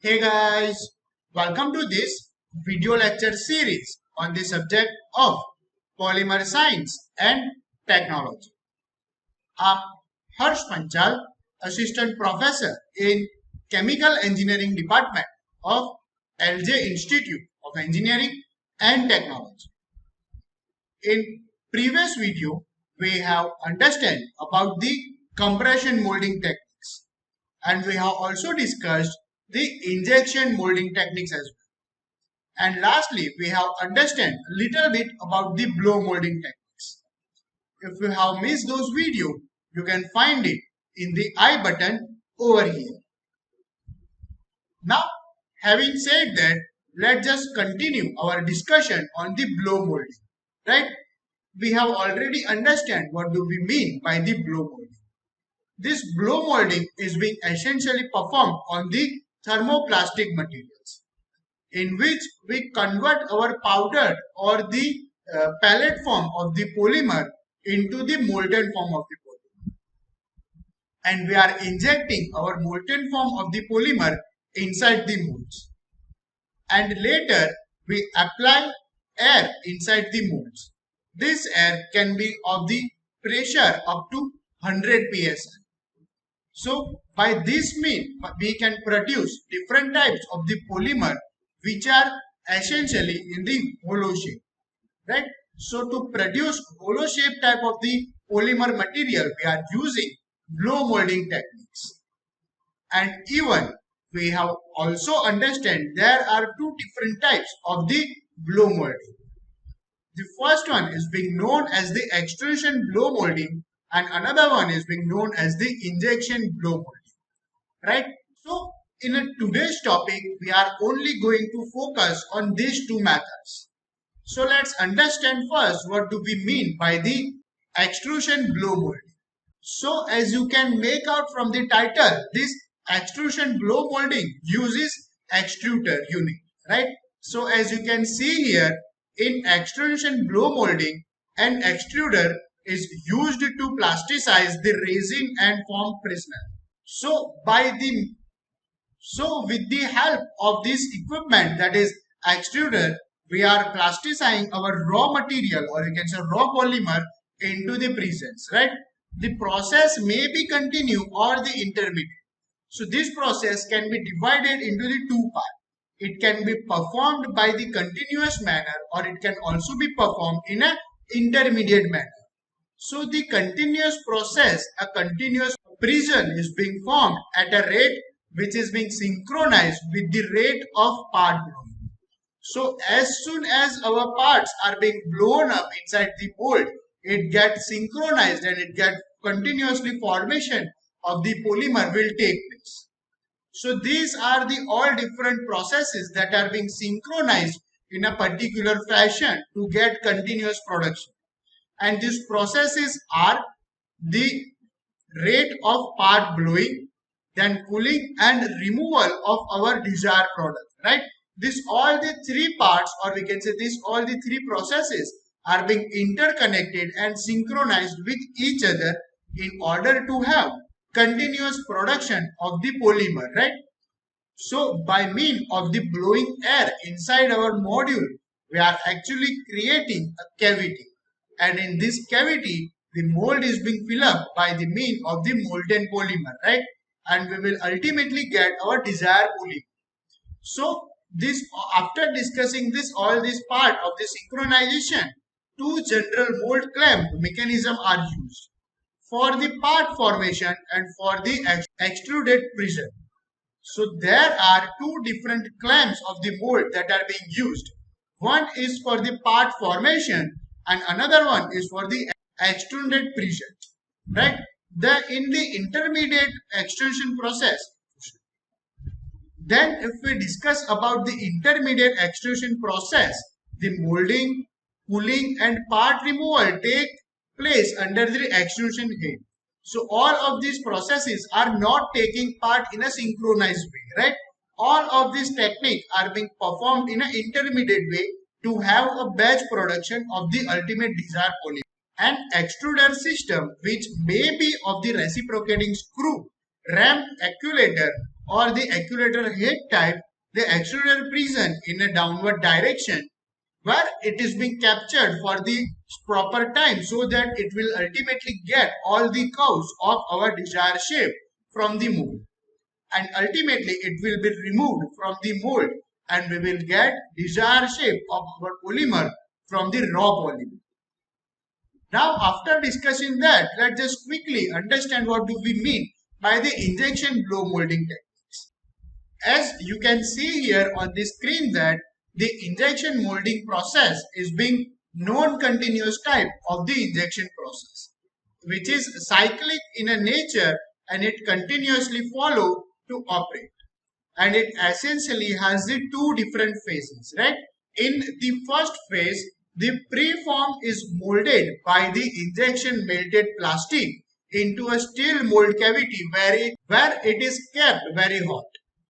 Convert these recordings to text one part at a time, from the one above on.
Hey guys, welcome to this video lecture series on the subject of polymer science and technology. I'm Harsh Panchal, Assistant Professor in Chemical Engineering Department of LJ Institute of Engineering and Technology. In previous video, we have understand about the compression molding techniques, and we have also discussed the injection molding techniques as well. And lastly, we have understand a little bit about the blow molding techniques. If you have missed those videos, you can find it in the I button over here. Now, having said that, let's just continue our discussion on the blow molding, right? We have already understand what do we mean by the blow molding. This blow molding is being essentially performed on the thermoplastic materials, in which we convert our powdered or the pellet form of the polymer into the molten form of the polymer. And we are injecting our molten form of the polymer inside the molds. And later we apply air inside the molds. This air can be of the pressure up to 100 psi. So by this means we can produce different types of the polymer which are essentially in the hollow shape, right? So to produce hollow shape type of the polymer material, we are using blow molding techniques. And even we have also understand there are two different types of the blow molding. The first one is being known as the extrusion blow molding, and another one is being known as the injection blow molding, right? So in today's topic, we are only going to focus on these two methods. So let's understand first what do we mean by the extrusion blow molding. So as you can make out from the title, this extrusion blow molding uses extruder unit, right? So as you can see here, in extrusion blow molding, an extruder is used to plasticize the resin and form prisoner. So with the help of this equipment, that is extruder, we are plasticizing our raw material, or you can say raw polymer, into the presence, right? The process may be continue or the intermediate. So this process can be divided into the two parts. It can be performed by the continuous manner, or it can also be performed in an intermediate manner. So the continuous process, a continuous prison is being formed at a rate which is being synchronized with the rate of part blowing. So as soon as our parts are being blown up inside the mold, it gets synchronized and it gets continuously formation of the polymer will take place. So these are the all different processes that are being synchronized in a particular fashion to get continuous production. And these processes are the rate of part blowing, then cooling and removal of our desired product, right? This all the three parts, or we can say this all the three processes are being interconnected and synchronized with each other in order to have continuous production of the polymer, right? So by means of the blowing air inside our module, we are actually creating a cavity. And in this cavity, the mold is being filled up by the means of the molten polymer, right? And we will ultimately get our desired polymer. So this, after discussing this, all this part of the synchronization, two general mold clamp mechanisms are used for the part formation and for the extruded prison. So there are two different clamps of the mold that are being used. One is for the part formation and another one is for the extruded prison, right? In the intermediate extrusion process, then if we discuss about the intermediate extrusion process, the molding, cooling and part removal take place under the extrusion head. So all of these processes are not taking part in a synchronized way, right? All of these techniques are being performed in an intermediate way to have a batch production of the ultimate desired polymer. An extruder system which may be of the reciprocating screw, ram, accumulator or the accumulator head type, the extruder present in a downward direction where it is being captured for the proper time so that it will ultimately get all the curves of our desired shape from the mold, and ultimately it will be removed from the mold and we will get desired shape of our polymer from the raw polymer. Now after discussing that, let's just quickly understand what do we mean by the injection blow molding techniques. As you can see here on the screen that the injection molding process is being non-continuous type of the injection process, which is cyclic in a nature and it continuously follow to operate. And it essentially has the two different phases, right? In the first phase, the preform is molded by the injection melted plastic into a steel mold cavity where it is kept very hot.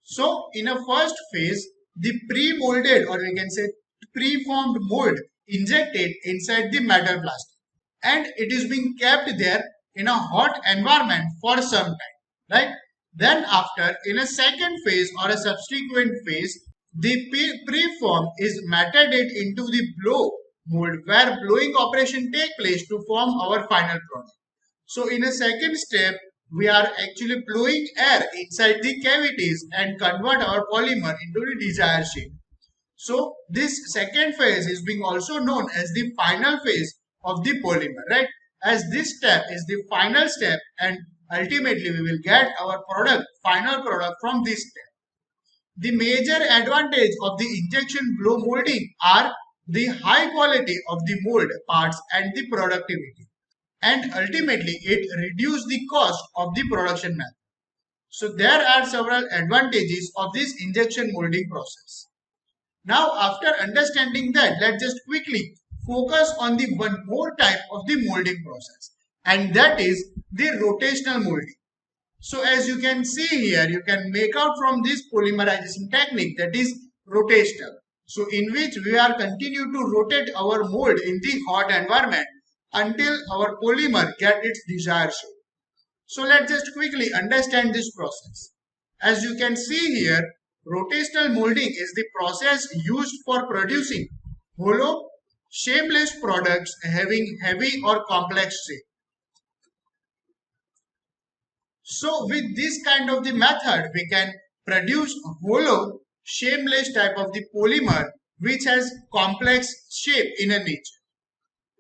So in a first phase, the pre-molded or we can say preformed mold injected inside the metal plastic and it is being kept there in a hot environment for some time, right? Then after in a second phase or a subsequent phase, the preform is metaded into the blow mold where blowing operation take place to form our final product. So in a second step, we are actually blowing air inside the cavities and convert our polymer into the desired shape. So this second phase is being also known as the final phase of the polymer, right? As this step is the final step and ultimately we will get our final product from this step. The major advantage of the injection blow molding are the high quality of the mold parts and the productivity. And ultimately it reduces the cost of the production method. So there are several advantages of this injection molding process. Now after understanding that, let's just quickly focus on the one more type of the molding process, and that is the rotational molding. So as you can see here, you can make out from this polymerization technique that is rotational. So in which we are continue to rotate our mold in the hot environment until our polymer get its desired shape. So let's just quickly understand this process. As you can see here, rotational molding is the process used for producing hollow, shapeless products having heavy or complex shape. So with this kind of the method, we can produce hollow, shapeless type of the polymer which has complex shape in a nature.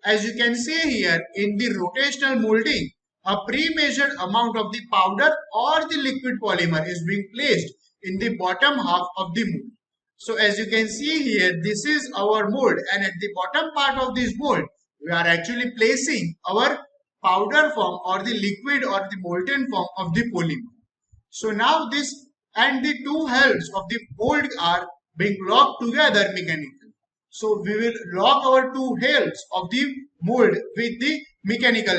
As you can see here in the rotational molding, a pre-measured amount of the powder or the liquid polymer is being placed in the bottom half of the mold. So as you can see here, this is our mold and at the bottom part of this mold, we are actually placing our powder form or the liquid or the molten form of the polymer. So now this and the two halves of the mold are being locked together mechanically. So we will lock our two halves of the mold with the mechanical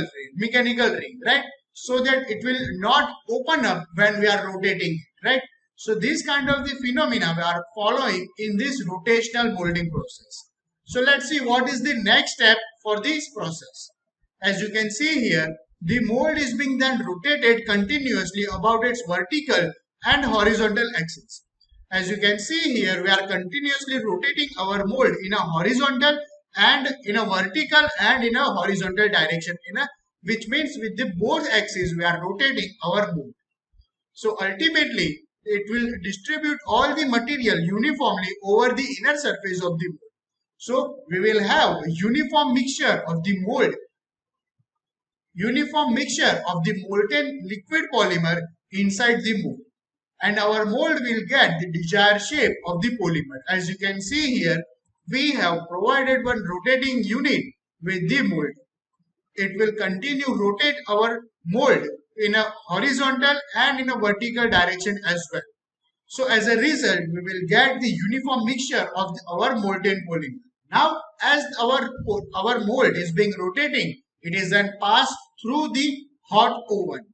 ring, right? So that it will not open up when we are rotating it, right? So this kind of the phenomena we are following in this rotational molding process. So let's see what is the next step for this process. As you can see here, the mold is being then rotated continuously about its vertical and horizontal axis. As you can see here, we are continuously rotating our mold in a horizontal and in a vertical and in a horizontal direction, which means with the both axes we are rotating our mold. So ultimately, it will distribute all the material uniformly over the inner surface of the mold. So we will have a uniform mixture of the molten liquid polymer inside the mold. And our mold will get the desired shape of the polymer. As you can see here, we have provided one rotating unit with the mold. It will continue rotate our mold in a horizontal and in a vertical direction as well. So as a result, we will get the uniform mixture of our molten polymer. Now, as our mold is being rotating, it is then passed through the hot oven.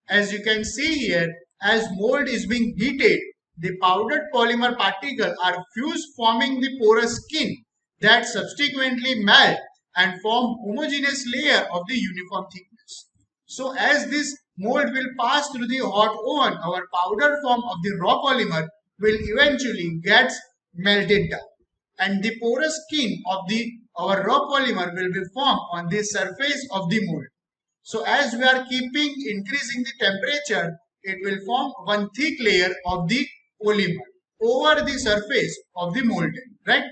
As you can see here, as mold is being heated, the powdered polymer particles are fused, forming the porous skin that subsequently melt and form homogeneous layer of the uniform thickness. So as this mold will pass through the hot oven, our powder form of the raw polymer will eventually get melted down, and the porous skin of the our raw polymer will be formed on the surface of the mold. So as we are keeping increasing the temperature, it will form one thick layer of the polymer over the surface of the mold, right?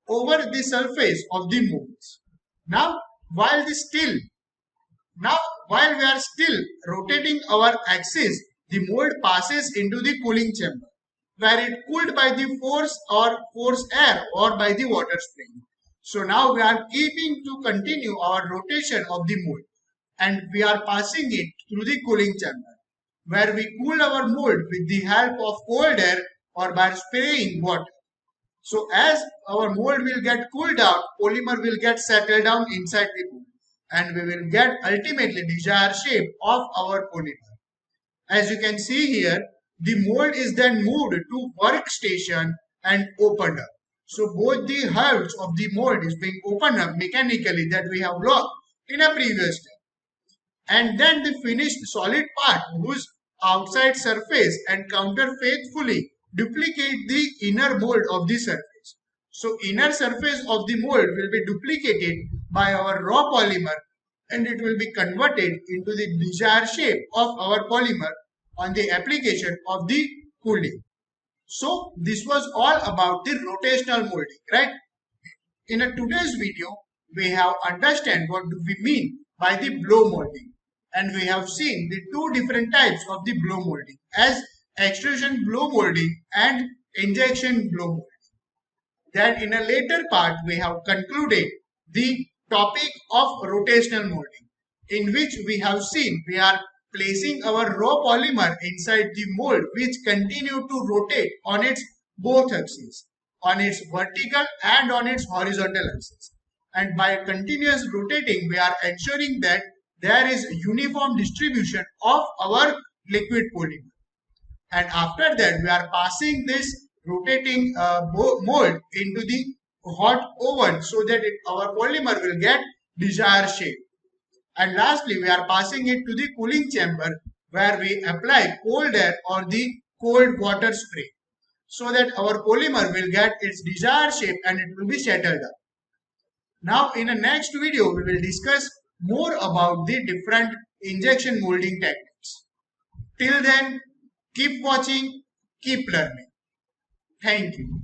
Over the surface of the molds. Now, while the still now, while we are still rotating our axis, the mold passes into the cooling chamber, where it cooled by the force air or by the water spring. So now we are keeping to continue our rotation of the mold, and we are passing it through the cooling chamber, where we cool our mold with the help of cold air or by spraying water. So as our mold will get cooled down, polymer will get settled down inside the mold, and we will get ultimately desired shape of our polymer. As you can see here, the mold is then moved to workstation and opened up. So both the halves of the mold is being opened up mechanically that we have locked in a previous step. And then the finished solid part whose outside surface and counter faithfully duplicate the inner mold of the surface. So inner surface of the mold will be duplicated by our raw polymer, and it will be converted into the desired shape of our polymer on the application of the cooling. So this was all about the rotational molding, right? In today's video, we have understand what do we mean by the blow molding, and we have seen the two different types of the blow molding as extrusion blow molding and injection blow molding. Then in a later part, we have concluded the topic of rotational molding, in which we have seen we are placing our raw polymer inside the mold which continue to rotate on its both axes, on its vertical and on its horizontal axis. And by continuous rotating, we are ensuring that there is uniform distribution of our liquid polymer. And after that, we are passing this rotating mold into the hot oven so that our polymer will get desired shape. And lastly, we are passing it to the cooling chamber where we apply cold air or the cold water spray so that our polymer will get its desired shape and it will be settled up. Now in the next video, we will discuss more about the different injection molding techniques. Till then, keep watching, keep learning. Thank you.